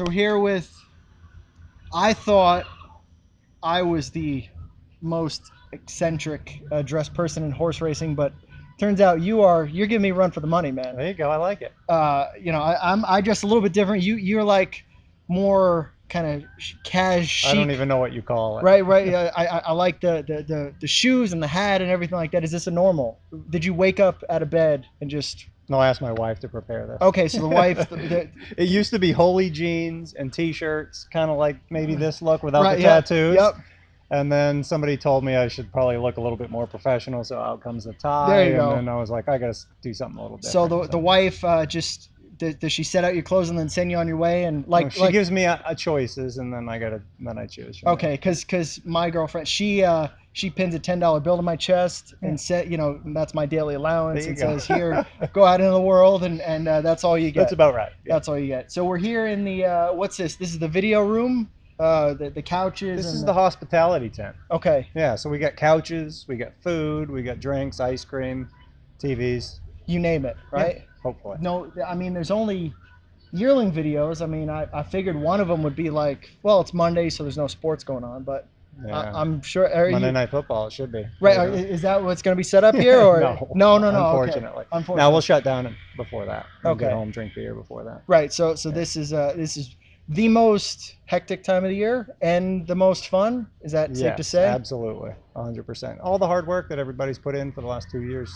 So here with, I thought I was the most eccentric dressed person in horse racing, but turns out you're giving me a run for the money, man. There you go. I like it. I dress a little bit different. You're like more kind of cash I don't chic, even know what you call it. right? Right. I like the shoes and the hat and everything like that. Is this a normal? Did you wake up out of bed and just? No, I asked my wife to prepare this. Okay, so the wife, It used to be holy jeans and t-shirts, kind of like maybe this look without the right? Yep. tattoos. Yep. And then somebody told me I should probably look a little bit more professional, so out comes the There tie. you And go. then I was like, I gotta do something a little So different. the wife just does she set out your clothes and then send you on your way and No, she gives me a choices, and then I choose from okay, because my girlfriend she pins a $10 bill to my chest there. and said, that's my daily There allowance, you and go. says, here, go out into the world, and that's all you That's get. about right. Yeah. That's all you get. So we're here in the what's this? This is the video room. The couches This and is the hospitality tent. okay, Yeah, so we got couches, we got food, we got drinks, ice cream, TVs. you name it, Yeah, right? hopefully. No, I mean there's only yearling videos. I mean, I figured one of them would be like, well, it's Monday, so there's no sports going on, but Yeah. I'm sure. Are Monday you Night Football, it should be. right? Later. Is that what's going to be set up here, or No, no? Okay, unfortunately. Now we'll unfortunately. shut down before that. We'll get Okay, home, drink beer before that. right. So Yeah. this is the most hectic time of the year and the most fun. Is that safe to Yes, say? absolutely. 100%. All the hard work that everybody's put in for the last 2 years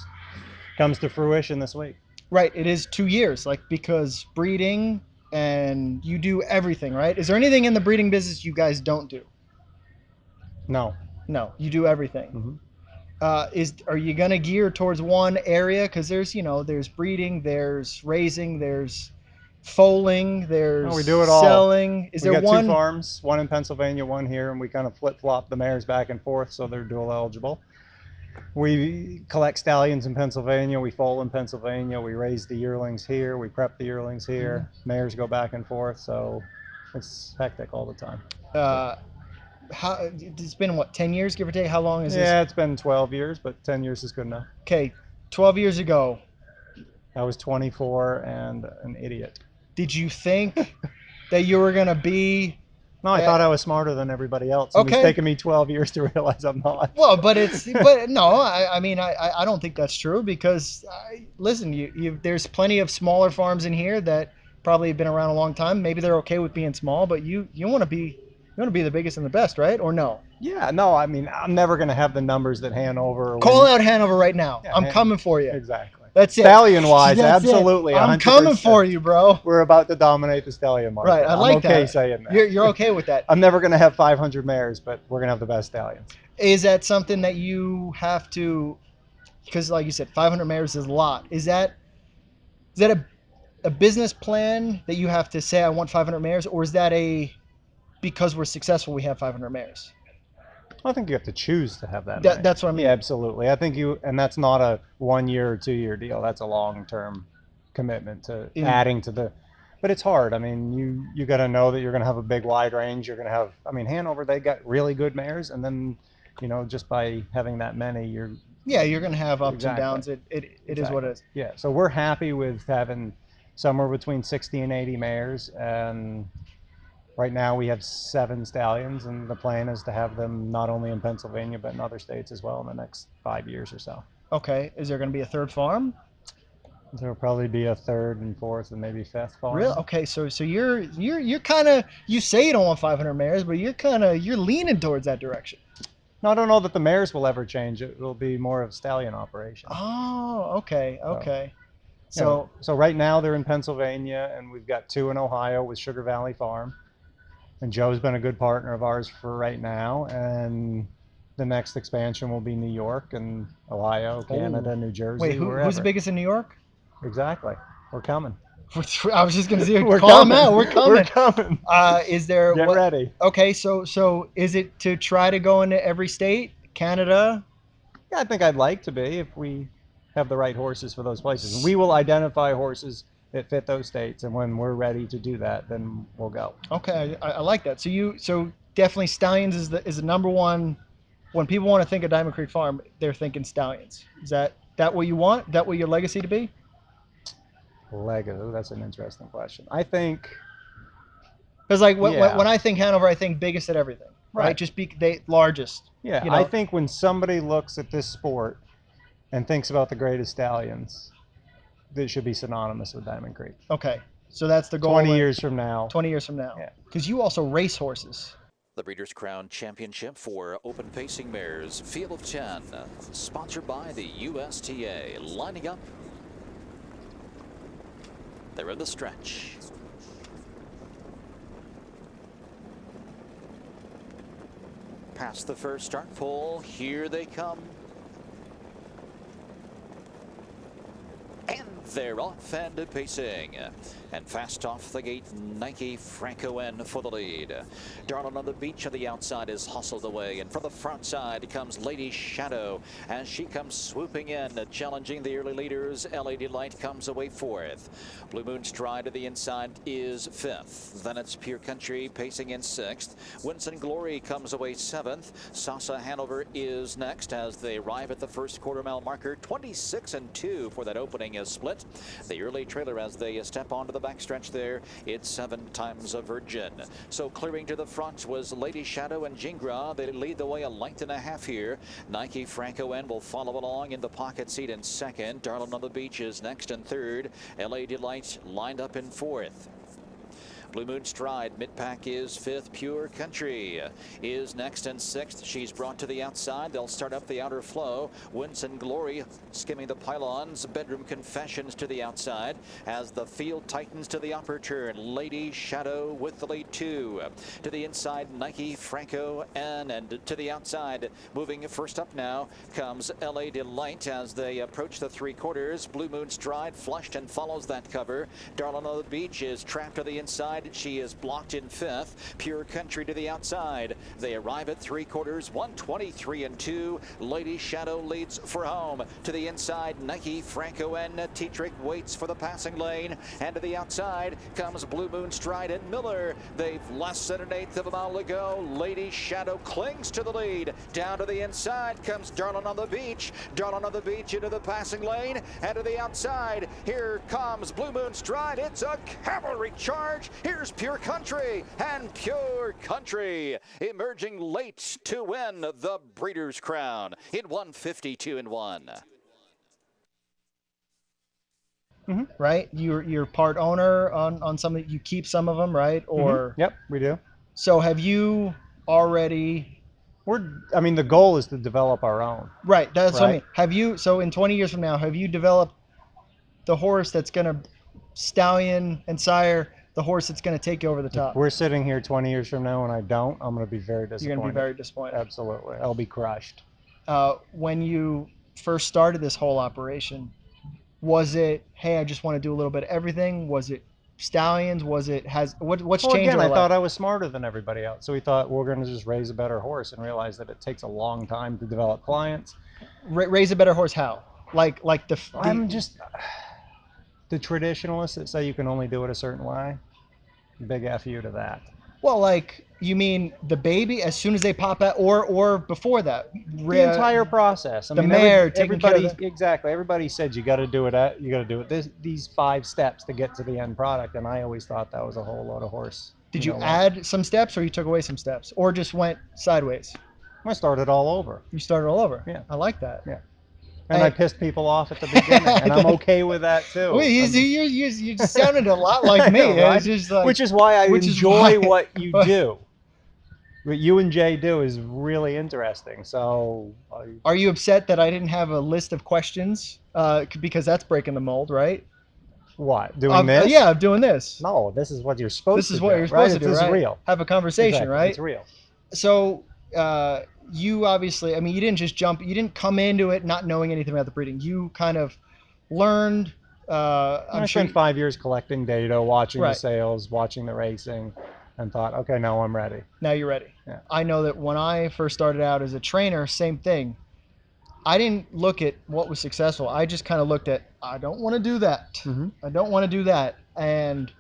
comes to fruition this week. Right. It is 2 years, like because breeding and you do everything, right? Is there anything in the breeding business you guys don't do? No. No, you do everything. Hmm. Is are you gonna gear towards one area? Because there's there's breeding, there's raising, there's foaling, No, there's we do it all. selling. Is We there got two one? farms, one in Pennsylvania, one here, and we kind of flip flop the mares back and forth so they're dual eligible. We collect stallions in Pennsylvania, we foal in Pennsylvania, we raise the yearlings here, we prep the yearlings here, mares go back and forth, so it's hectic all the time. Uh, how it's been what 10 years, give or take? How long is this? Yeah, it's been 12 years, but 10 years is good enough. Okay, 12 years ago. I was 24 and an idiot. Did you think that you were gonna be? No, I Uh, thought I was smarter than everybody else, and it's okay. taken me 12 years to realize I'm not. Well, but no, I mean I don't think that's true because listen, there's plenty of smaller farms in here that probably have been around a long time. Maybe they're okay with being small, but you want to be the biggest and the best, right? Or no? Yeah, no, I mean, I'm never going to have the numbers that Hanover or Call win. out Hanover right now. Yeah, I'm coming for you. exactly. That's it. Stallion wise, That's it. absolutely, I'm 100%. coming for you, bro. We're about to dominate the stallion market. Right. I I'm like okay that. saying that. You're okay with that. I'm never going to have 500 mares, but we're going to have the best stallions. Is that something that you have to? Because, like you said, 500 mares is a lot. Is that a business plan that you have to say I want 500 mares, or is that a because we're successful we have 500 mares? I think you have to choose to have that many. That's what I mean. Yeah, absolutely. I think and that's not a 1 year or 2 year deal. That's a long term commitment to adding to the. But it's hard. I mean, you got to know that you're going to have a big wide range. You're going to have. I mean, Hanover they got really good mares, and then, just by having that many, you're going to have ups exactly. and downs. It exactly. is what it is. Yeah. So we're happy with having somewhere between 60 and 80 mares, and right now we have 7 stallions, and the plan is to have them not only in Pennsylvania but in other states as well in the next 5 years or so. Okay. Is there going to be a third farm? There'll probably be a third and fourth and maybe fifth farm. Really? Okay. So you're kind of you say you don't want 500 mares, but you're leaning towards that direction. No, I don't know that the mares will ever change. It will be more of a stallion operation. Oh, okay. Okay. So right now they're in Pennsylvania, and we've got 2 in Ohio with Sugar Valley Farm. And Joe's been a good partner of ours for right now. And the next expansion will be New York and Ohio, Canada, New Jersey. Wait, who's the biggest in New York? Exactly. We're coming. I was just gonna say, We're call coming. them out. We're coming. We're coming. Is there Get ready. Okay, so is it to try to go into every state, Canada? Yeah, I think I'd like to be if we have the right horses for those places. And we will identify horses that fit those states, and when we're ready to do that, then we'll go. Okay, I like that. So definitely stallions is the number one. When people want to think of Diamond Creek Farm, they're thinking stallions. Is that what you want? That what your legacy to be? Lego, that's an interesting question. I think Because like when Yeah. I think Hanover, I think biggest at everything, right? Right. Just be they largest. Yeah. You I know. think when somebody looks at this sport and thinks about the greatest stallions, they should be synonymous with Diamond Creek. Okay, so that's the goal 20 in years from now. 20 years from now. Yeah. Because you also race horses. The Breeders' Crown Championship for Open Pacing Mares, Field of 10, sponsored by the USTA. Lining up. They're in the stretch. Past the first start pole, here they come. And they're off and pacing. And fast off the gate, Nike Franco N for the lead. Darling on the Beach on the outside is hustled away. And from the front side comes Lady Shadow as she comes swooping in, challenging the early leaders. LA Delight comes away fourth. Blue Moon Stride to the inside is fifth. Then it's Pure Country pacing in sixth. Winston Glory comes away seventh. Sasa Hanover is next as they arrive at the first quarter mile marker. 26-2 for that opening is split. The early trailer as they step onto the backstretch there, it's 7 times a Virgin. So clearing to the front was Lady Shadow and Jingra. They lead the way a length and a half here. Nike Franco N will follow along in the pocket seat in second. Darling on the Beach is next and third. LA Delight lined up in fourth. Blue Moon Stride, mid-pack is fifth. Pure Country is next and sixth. She's brought to the outside. They'll start up the outer flow. Winston Glory skimming the pylons. Bedroom Confessions to the outside as the field tightens to the upper turn. Lady Shadow with the lead two. To the inside, Nike Franco and to the outside. Moving first up now comes LA Delight as they approach the three quarters. Blue Moon Stride flushed and follows that cover. Darling on the Beach is trapped to the inside. She is blocked in fifth. Pure Country to the outside. They arrive at three quarters, 123-2. Lady Shadow leads for home. To the inside, Nike Franco and Tetrick waits for the passing lane. And to the outside comes Blue Moon Stride and Miller. They've less than an eighth of a mile to go. Lady Shadow clings to the lead. Down to the inside comes Darling on the Beach. Darling on the Beach into the passing lane. And to the outside, here comes Blue Moon Stride. It's a cavalry charge. Here's Pure Country, and Pure Country emerging late to win the Breeders' Crown in 152-1. Right? You're part owner on some of you keep some of them, right? Or Yep, we do. so have you already I mean, the goal is to develop our own. right, that's what I Right. mean. Have you so in 20 years from now, have you developed the horse that's gonna stallion and sire the horse that's going to take you over the top? We're sitting here 20 years from now and I don't, I'm going to be very disappointed. You're going to be very disappointed. Absolutely. I'll be crushed. When you first started this whole operation, was it, hey, I just want to do a little bit of everything? Was it stallions? Was it, what's Well, changed? again, I thought I was smarter than everybody else. So we thought we're going to just raise a better horse and realize that it takes a long time to develop clients. Raise a better horse how? Like I'm just... The traditionalists that say you can only do it a certain way, big F you to that. Well, like, you mean the baby as soon as they pop out, or before that? The entire process. I the mean, mare, everybody, exactly. Everybody said you got to do it. You got to do it. These 5 steps to get to the end product, and I always thought that was a whole load of horse. Did you add some steps, or you took away some steps, or just went sideways? I started all over. You started all over. Yeah, I like that. Yeah. And I pissed people off at the beginning, and I'm okay with that too. Well, you sounded a lot like me. Know, right? It's just like, which is why I enjoy what you do. What you and Jay do is really interesting. So, are you upset that I didn't have a list of questions? Because that's breaking the mold, right? What, doing this? Yeah, I'm doing this. No, this is what you're supposed to do. This is what you're supposed to do, This right? is real. Have a conversation, exactly. right? It's real. So, you obviously, I mean, you didn't just jump, you didn't come into it not knowing anything about the breeding. You kind of learned. I spent 5 years collecting data, watching Right. the sales, watching the racing, and thought, okay, now I'm ready. Now you're ready. Yeah. I know that when I first started out as a trainer, same thing. I didn't look at what was successful. I just kind of looked at, I don't want to do that. Mm-hmm. I don't want to do that. And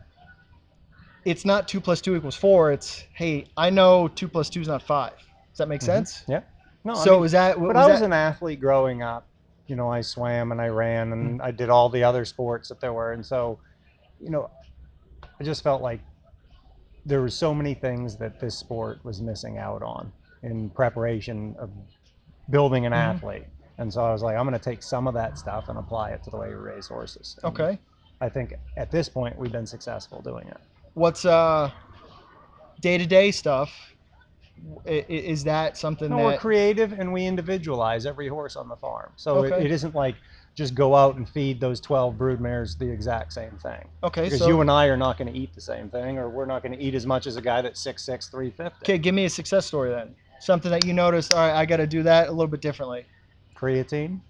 it's not 2 + 2 = 4. It's, hey, I know 2 + 2 is not 5. Does that make sense? Yeah. No. So I mean, is that? But I was an athlete growing up. You know, I swam and I ran and I did all the other sports that there were. And so, you know, I just felt like there were so many things that this sport was missing out on in preparation of building an athlete. And so I was like, I'm going to take some of that stuff and apply it to the way we raise horses. And Okay. I think at this point we've been successful doing it. What's day-to-day stuff? Is that something No, that we're creative and we individualize every horse on the farm. So Okay. it isn't like just go out and feed those 12 broodmares the exact same thing. Okay, Because so you and I are not going to eat the same thing, or we're not going to eat as much as a guy that's 6'6", 350. okay, give me a success story then. Something that you noticed. All right, I got to do that a little bit differently. Creatine.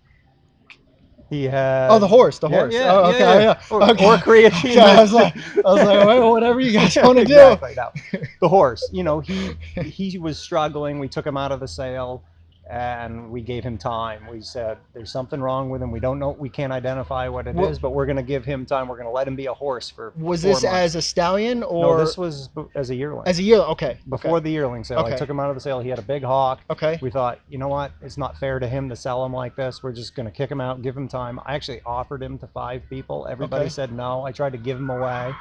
He had. Oh, the horse. Yeah, Oh, okay, yeah. Or Okay. creatine. Okay, I was like, well, whatever you guys want to Exactly. do. No. The horse. You know, he was struggling. We took him out of the sale, and we gave him time. We said, "There's something wrong with him. We don't know. We can't identify what it is, but we're going to give him time. We're going to let him be a horse for Was 4 this months." as a stallion or No, this was as a yearling. as a year? Okay. Before the yearling sale. Okay. I took him out of the sale. He had a big hawk. Okay. We thought, you know what? It's not fair to him to sell him like this. We're just going to kick him out, give him time. I actually offered him to 5 people. Everybody Okay. said no. I tried to give him away.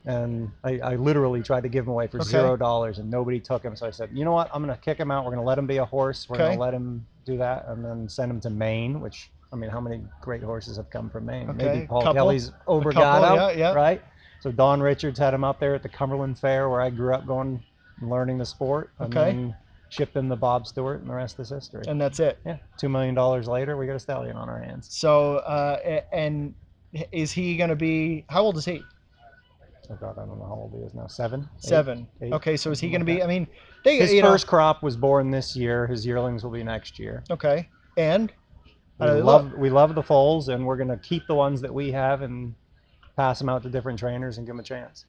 And I literally tried to give him away for Okay. $0 and nobody took him. So I said, you know what? I'm going to kick him out. We're going to let him be a horse. We're Okay. going to let him do that and then send him to Maine, which, I mean, how many great horses have come from Maine? Okay. Maybe Paul Couple. Kelly's couple, Obrigado, yeah. right? So Don Richards had him up there at the Cumberland Fair where I grew up going and learning the sport. And Okay. then shipped him to Bob Stewart and the rest is history. And that's it. Yeah, $2 million later, we got a stallion on our hands. So, and is he going to be? How old is he? Oh God, I don't know how old he is now. 7? 7. 8, Okay, so is he something going to like be? that. I mean, they His you know, first crop was born this year. His yearlings will be next year. Okay, and We love the foals, and we're going to keep the ones that we have and pass them out to different trainers and give them a chance.